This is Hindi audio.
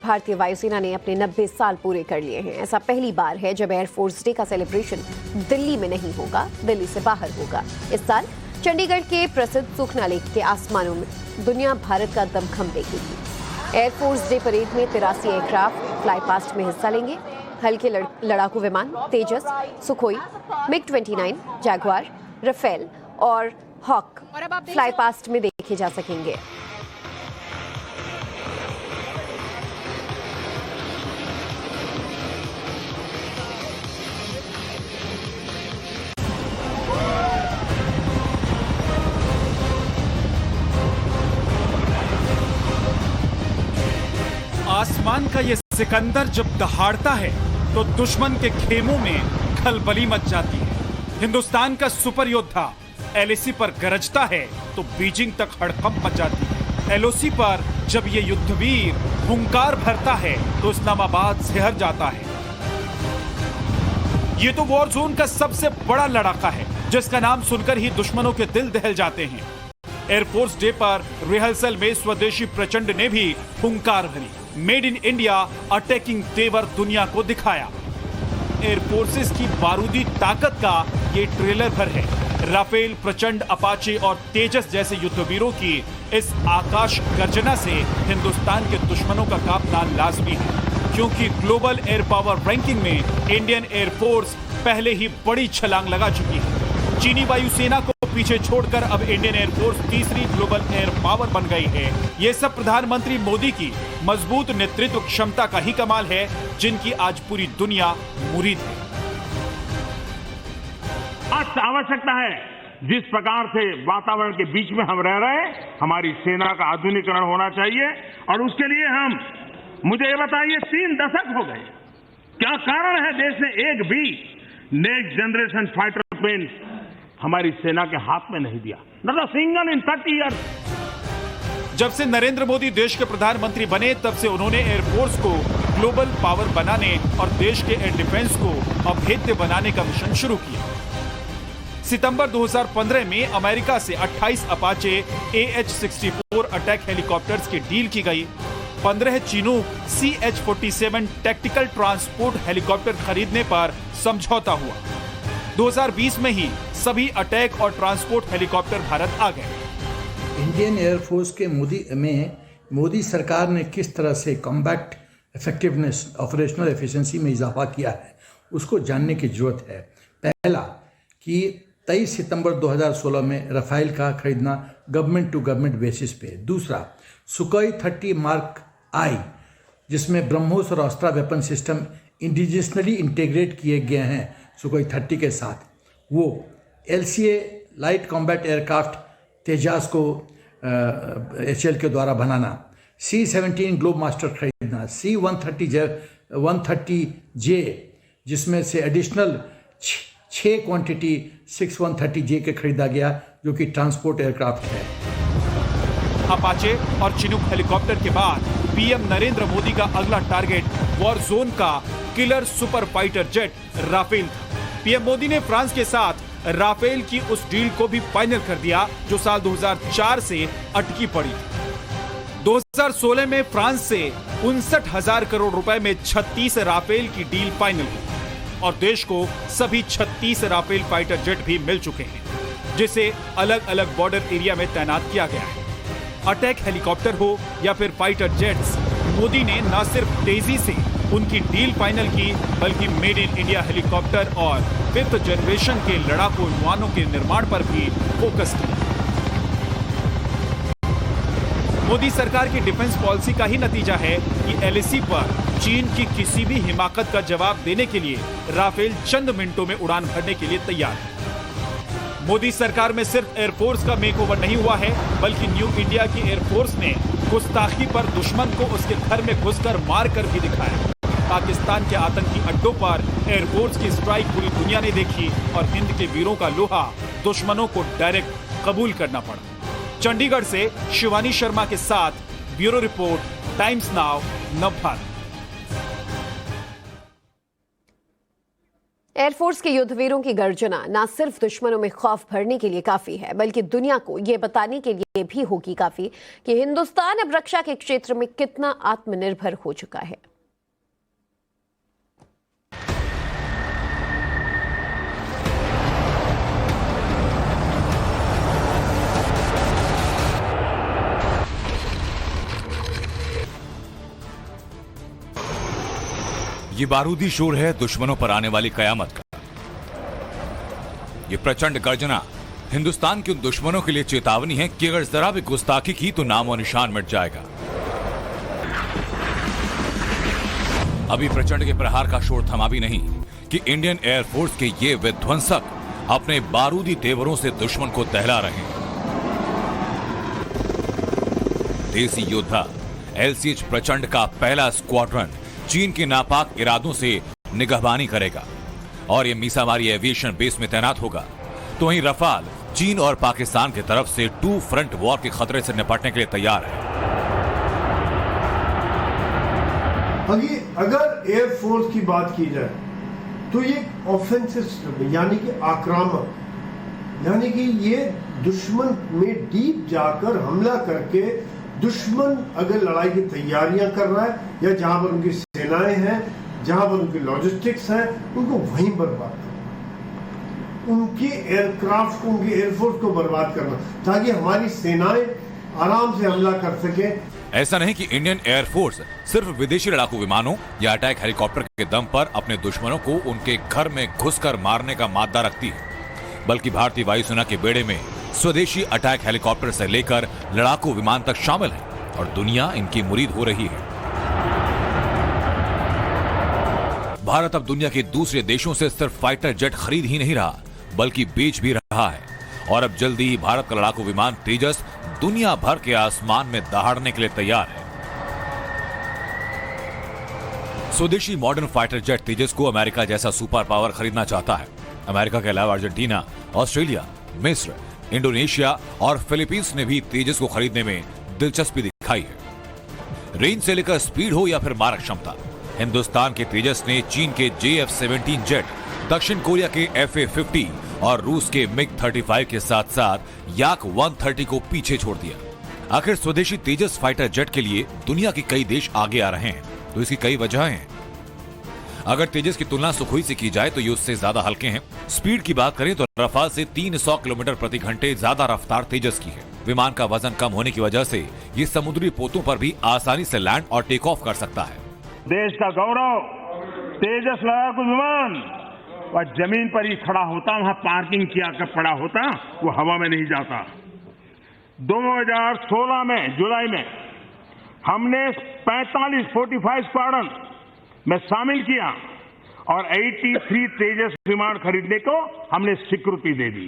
भारतीय वायुसेना ने अपने 90 साल पूरे कर लिए हैं। ऐसा पहली बार है जब एयरफोर्स डे का सेलिब्रेशन दिल्ली में नहीं होगा, दिल्ली से बाहर होगा। इस साल चंडीगढ़ के प्रसिद्ध सुखना लेक के आसमानों में दुनिया भारत का दमखम देखेगी। एयरफोर्स डे परेड में 83 एयरक्राफ्ट फ्लाई पास्ट में हिस्सा लेंगे। हल्के लड़ाकू विमान तेजस, सुखोई, MiG-29, जैगुआर, राफेल और हॉक फ्लाई पास्ट में देखे जा सकेंगे। आसमान का ये सिकंदर जब दहाड़ता है तो दुश्मन के खेमों में खलबली मच जाती है। हिंदुस्तान का सुपर योद्धा LAC पर गरजता है तो बीजिंग तक हड़कंप मच जाती है। LOC पर जब ये युद्धवीर हुंकार भरता है तो इस्लामाबाद सिहर जाता है। ये तो वॉर जोन का सबसे बड़ा लड़ाका है जिसका नाम सुनकर ही दुश्मनों के दिल दहल जाते हैं। एयरफोर्स डे पर रिहर्सल में स्वदेशी प्रचंड ने भी हुंकार भरी। मेड इन इंडिया अटैकिंग तेवर दुनिया को दिखाया। एयरफोर्सेस की बारूदी ताकत का ये ट्रेलर भर है। राफेल, प्रचंड, अपाचे और तेजस जैसे युद्धवीरों की इस आकाश गर्जना से हिंदुस्तान के दुश्मनों का कांपना लाजमी है, क्योंकि ग्लोबल एयर पावर रैंकिंग में इंडियन एयरफोर्स पहले ही बड़ी छलांग लगा चुकी है। चीनी वायुसेना को पीछे छोड़कर अब इंडियन एयरफोर्स तीसरी ग्लोबल एयर पावर बन गई है। ये सब प्रधानमंत्री मोदी की मजबूत नेतृत्व क्षमता का ही कमाल है, जिनकी आज पूरी दुनिया मुरीद है। आज आवश्यकता है जिस प्रकार से वातावरण के बीच में हम रह रहे हैं, हमारी सेना का आधुनिकीकरण होना चाहिए। और उसके लिए मुझे ये बताइए, 3 दशक हो गए, क्या कारण है देश ने एक भी नेक्स्ट जनरेशन फाइटर प्लेन हमारी सेना के हाथ में नहीं दिया? Not a single in 30 years. जब से नरेंद्र मोदी देश के प्रधानमंत्री बने तब से उन्होंने एयरफोर्स को ग्लोबल पावर बनाने और देश के एयर डिफेंस को अभेद्य बनाने का मिशन शुरू किया। सितंबर 2015 में अमेरिका से 28 अपाचे AH-64 अटैक हेलीकॉप्टर्स की डील की गई। 15 Chinook CH-47 tactical transport helicopter खरीदने पर समझौता हुआ। 2020 में ही सभी अटैक और ट्रांसपोर्ट हेलीकॉप्टर भारत आ गए। इंडियन एयरफोर्स के मोदी सरकार ने किस तरह से कॉम्बैट इफेक्टिवनेस, ऑपरेशनल एफिशिएंसी में इजाफा किया है, उसको जानने की जरूरत है। पहला कि 23 सितंबर 2016 में राफेल का खरीदना गवर्नमेंट टू गवर्नमेंट बेसिस पे। दूसरा, सुखोई 30 मार्क आई, जिसमें ब्रह्मोस और अस्त्रा वेपन सिस्टम इंडिजिनसली इंटीग्रेट किए गए हैं सुखोई 30 के साथ। वो LCA लाइट कॉम्बैट एयरक्राफ्ट तेजस को HAL के द्वारा बनाना, C-17 ग्लोब मास्टर खरीदना, C-130J जिसमें से एडिशनल 6 क्वांटिटी 6-130J के खरीदा गया, जो कि ट्रांसपोर्ट एयरक्राफ्ट है। अपाचे और चिनूक हेलीकॉप्टर के बाद पीएम नरेंद्र मोदी का अगला टारगेट वॉर जोन का killer super fighter jet Rafale था। पीएम मोदी ने फ्रांस के साथ राफेल की उस डील को भी फाइनल कर दिया जो साल 2004 से अटकी पड़ी। 2016 में फ्रांस से 59,000 करोड़ रुपए में 36 राफेल की डील फाइनल हुई और देश को सभी 36 राफेल फाइटर जेट भी मिल चुके हैं, जिसे अलग अलग बॉर्डर एरिया में तैनात किया गया है। अटैक हेलीकॉप्टर हो या फिर फाइटर जेट्स, मोदी ने न सिर्फ तेजी से उनकी डील फाइनल की, बल्कि मेड इन इंडिया हेलीकॉप्टर और 5th जनरेशन के लड़ाकू विमानों के निर्माण पर भी फोकस किया। मोदी सरकार की डिफेंस पॉलिसी का ही नतीजा है कि LAC पर चीन की किसी भी हिमाकत का जवाब देने के लिए राफेल चंद मिनटों में उड़ान भरने के लिए तैयार है। मोदी सरकार में सिर्फ एयरफोर्स का मेकओवर नहीं हुआ है, बल्कि न्यू इंडिया की एयरफोर्स ने गुस्ताखी पर दुश्मन को उसके घर में घुसकर मार कर भी दिखाया। पाकिस्तान के आतंकी अड्डों पर एयरफोर्स की स्ट्राइक पूरी दुनिया ने देखी और हिंद के वीरों का लोहा दुश्मनों को डायरेक्ट कबूल करना पड़ा। चंडीगढ़ से शिवानी शर्मा के साथ bureau report, times now, Navbharat. Air force के युद्धवीरों की गर्जना न सिर्फ दुश्मनों में खौफ भरने के लिए काफी है, बल्कि दुनिया को यह बताने के लिए भी होगी काफी कि हिंदुस्तान अब रक्षा के क्षेत्र में कितना आत्मनिर्भर हो चुका है। ये बारूदी शोर है दुश्मनों पर आने वाली कयामत का। ये प्रचंड गर्जना हिंदुस्तान के उन दुश्मनों के लिए चेतावनी है कि अगर जरा भी गुस्ताखी की तो नामो निशान मिट जाएगा। अभी प्रचंड के प्रहार का शोर थमा भी नहीं कि इंडियन एयरफोर्स के ये विध्वंसक अपने बारूदी तेवरों से दुश्मन को दहला रहे हैं। देसी योद्धा एलसीएच प्रचंड का पहला स्क्वाड्रन चीन के नापाक इरादों से निगहबानी करेगा और यह मीसामारी एविएशन बेस में तैनात होगा। तो वहीं रफाल चीन और पाकिस्तान की तरफ से 2 फ्रंट वॉर के खतरे से निपटने के लिए तैयार है। अगर एयरफोर्स की बात की जाए तो ये ऑफेंसिव यानी कि आक्रामक, यानी कि ये दुश्मन में डीप जाकर हमला करके दुश्मन अगर लड़ाई की तैयारियां कर रहा है या जहां पर उनकी सेनाएं हैं, जहां पर उनकी लॉजिस्टिक्स है, उनको वहीं बर्बाद करना, उनकी एयरक्राफ्ट को, उनकी एयरफोर्स को बर्बाद करना, ताकि हमारी सेनाएं आराम से हमला कर सके। ऐसा नहीं कि इंडियन एयरफोर्स सिर्फ विदेशी लड़ाकू विमानों या अटैक हेलीकॉप्टर के दम पर अपने दुश्मनों को उनके घर में घुसकर मारने का मादा रखती है, बल्कि भारतीय वायुसेना के बेड़े में स्वदेशी अटैक हेलीकॉप्टर से लेकर लड़ाकू विमान तक शामिल है और दुनिया इनकी मुरीद हो रही है। भारत अब दुनिया के दूसरे देशों से सिर्फ फाइटर जेट खरीद ही नहीं रहा, बल्कि बेच भी रहा है और अब जल्दी ही भारत का लड़ाकू विमान तेजस दुनिया भर के आसमान में दहाड़ने के लिए तैयार है। स्वदेशी मॉडर्न फाइटर जेट तेजस को अमेरिका जैसा सुपर पावर खरीदना चाहता है। अमेरिका के अलावा अर्जेंटीना, ऑस्ट्रेलिया, मिस्र, इंडोनेशिया और फिलीपींस ने भी तेजस को खरीदने में दिलचस्पी दिखाई है। रेंज से लेकर स्पीड हो या फिर मारक क्षमता, हिंदुस्तान के तेजस ने चीन के JF-17 जेट, दक्षिण कोरिया के FA-50 और रूस के MiG-35 के साथ साथ Yak-130 को पीछे छोड़ दिया। आखिर स्वदेशी तेजस फाइटर जेट के लिए दुनिया के कई देश आगे आ रहे हैं, तो इसकी कई वजहें हैं। अगर तेजस की तुलना सुखोई से की जाए तो ये उससे ज्यादा हल्के हैं। स्पीड की बात करें तो रफाल से 300 किलोमीटर प्रति घंटे ज्यादा रफ्तार तेजस की है। विमान का वजन कम होने की वजह से ये समुद्री पोतों पर भी आसानी से लैंड और टेक ऑफ कर सकता है। देश का गौरव तेजस लड़ाकू विमान वह जमीन पर ही खड़ा होता, वहां पार्किंग किया कर पड़ा होता, वो हवा में नहीं जाता। 2016 में जुलाई में हमने 45 स्क्वाड्रन में शामिल किया और 83 तेजस विमान खरीदने को हमने स्वीकृति दे दी।